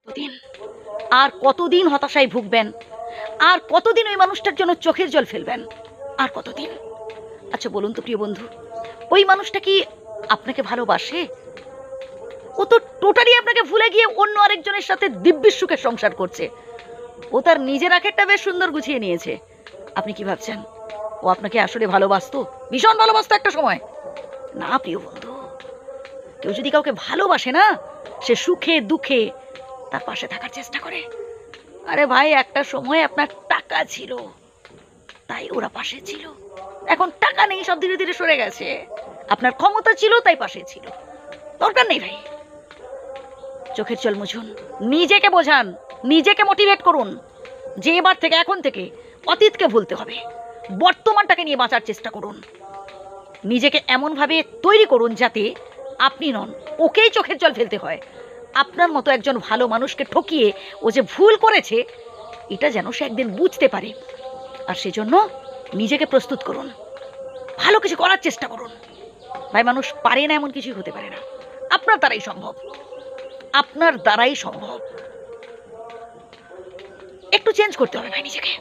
কতদিন আর কতদিন হতাশায় ভুগবেন? আর কতদিন ওই মানুষটার জন্য চোখের জল ফেলবেন? আর কতদিন? আচ্ছা বলুন তো প্রিয় বন্ধু, ওই মানুষটা কি আপনাকে ভালোবাসে? ও তো টোটালি আপনাকে ভুলে গিয়ে অন্য আরেকজনের সাথে দিব্যি সুখে সংসার করছে। ও তার নিজের আখেরটা বেশ সুন্দর গুছিয়ে নিয়েছে। আপনি কি ভাবছেন ও আপনাকে আসলে ভালোবাসতো? ভীষণ ভালোবাসতো একটা সময়। না প্রিয় বন্ধু, কেউ যদি কাউকে ভালোবাসে না, সে সুখে দুঃখে তার পাশে থাকার চেষ্টা করে। আরে ভাই, একটা সময় আপনার টাকা ছিল তাই ওরা পাশে ছিল, এখন টাকা নেই, সব ধীরে ধীরে সরে গেছে। আপনার ক্ষমতা ছিল তাই পাশে ছিল, দরকার নেই ভাই। চোখের জল মুছুন, নিজেকে বোঝান, নিজেকে মোটিভেট করুন যে এবার থেকে, এখন থেকে অতীতকে ভুলতে হবে, বর্তমানটাকে নিয়ে বাঁচার চেষ্টা করুন। নিজেকে এমনভাবে তৈরি করুন যাতে আপনি নন, ওকেই চোখের জল ফেলতে হয়। আপনার মতো একজন ভালো মানুষকে ঠকিয়ে ও যে ভুল করেছে এটা যেন সে একদিন বুঝতে পারে। আর সেজন্য নিজেকে প্রস্তুত করুন, ভালো কিছু করার চেষ্টা করুন। ভাই, মানুষ পারে না এমন কিছুই হতে পারে না, আপনার দ্বারাই সম্ভব, আপনার দ্বারাই সম্ভব। একটু চেঞ্জ করতে হবে ভাই নিজেকে।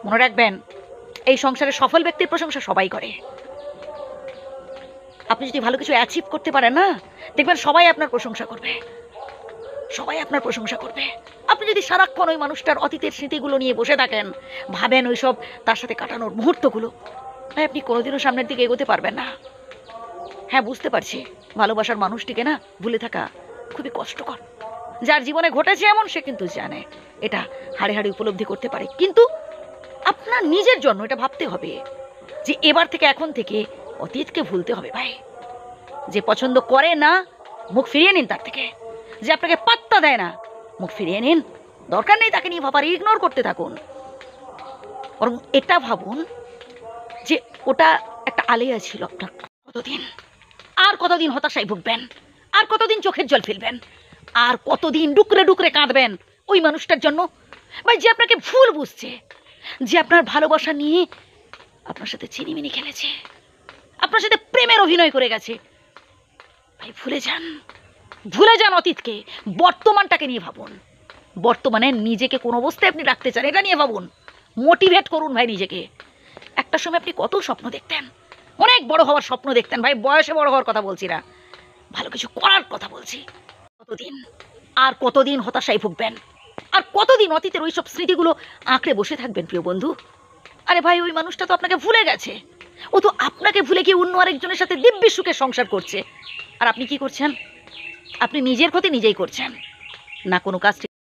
মনে রাখবেন, এই সংসারে সফল ব্যক্তির প্রশংসা সবাই করে। আপনি যদি ভালো কিছু অ্যাচিভ করতে পারেন না, দেখবেন সবাই আপনার প্রশংসা করবে, সবাই আপনার প্রশংসা করবে। আপনি যদি সারাক্ষণ ওই মানুষটার অতীতের স্মৃতিগুলো নিয়ে বসে থাকেন, ভাবেন ওইসব তার সাথে কাটানোর মুহূর্তগুলো, ভাই আপনি কোনোদিনও সামনের দিকে এগোতে পারবেন না। হ্যাঁ, বুঝতে পারছি ভালোবাসার মানুষটিকে না ভুলে থাকা খুবই কষ্টকর। যার জীবনে ঘটেছে এমন, সে কিন্তু জানে, এটা হাড়ে হাড়ে উপলব্ধি করতে পারে। কিন্তু আপনার নিজের জন্য এটা ভাবতে হবে যে এবার থেকে, এখন থেকে অতীতকে ভুলতে হবে ভাই। যে পছন্দ করে না, মুখ ফিরিয়ে নিন তার থেকে। যে আপনাকে পাত্তা দেয় না, মুখ ফিরিয়ে নিন, দরকার নেই তাকে নিয়ে ভাবার, ইগনোর করতে থাকুন। বরং এটা ভাবুন যে ওটা একটা আলেয়া ছিল আপনার। কতদিন আর কতদিন হতাশায় ভুগবেন? আর কতদিন চোখের জল ফেলবেন? আর কতদিন ডুকরে ডুকরে কাঁদবেন ওই মানুষটার জন্য? ভাই, যে আপনাকে ভুল বুঝছে, যে আপনার ভালোবাসা নিয়ে আপনার সাথে চিনিমিনি খেলেছে, আপনার সাথে প্রেমের অভিনয় করে গেছে, ভাই ভুলে যান, ভুলে যান অতীতকে, বর্তমানটাকে নিয়ে ভাবুন। বর্তমানে নিজেকে কোন অবস্থায় আপনি রাখতে চান এটা নিয়ে ভাবুন, মোটিভেট করুন ভাই নিজেকে। একটা সময় আপনি কত স্বপ্ন দেখতেন, অনেক বড় হওয়ার স্বপ্ন দেখতেন ভাই। বয়সে বড় হওয়ার কথা বলছি না, ভালো কিছু করার কথা বলছি। কতদিন আর কতদিন হতাশায় ভুগবেন? আর কতদিন অতীতের ওই সব স্মৃতিগুলো আঁকড়ে বসে থাকবেন প্রিয় বন্ধু? আরে ভাই, ওই মানুষটা তো আপনাকে ভুলে গেছে, ও তো আপনাকে ভুলে গিয়ে অন্য আরেকজনের সাথে দিব্যি সুখে সংসার করছে। আর আপনি কি করছেন? আপনি নিজের ক্ষতি নিজেই করছেন, না কোনো কাজ ঠিক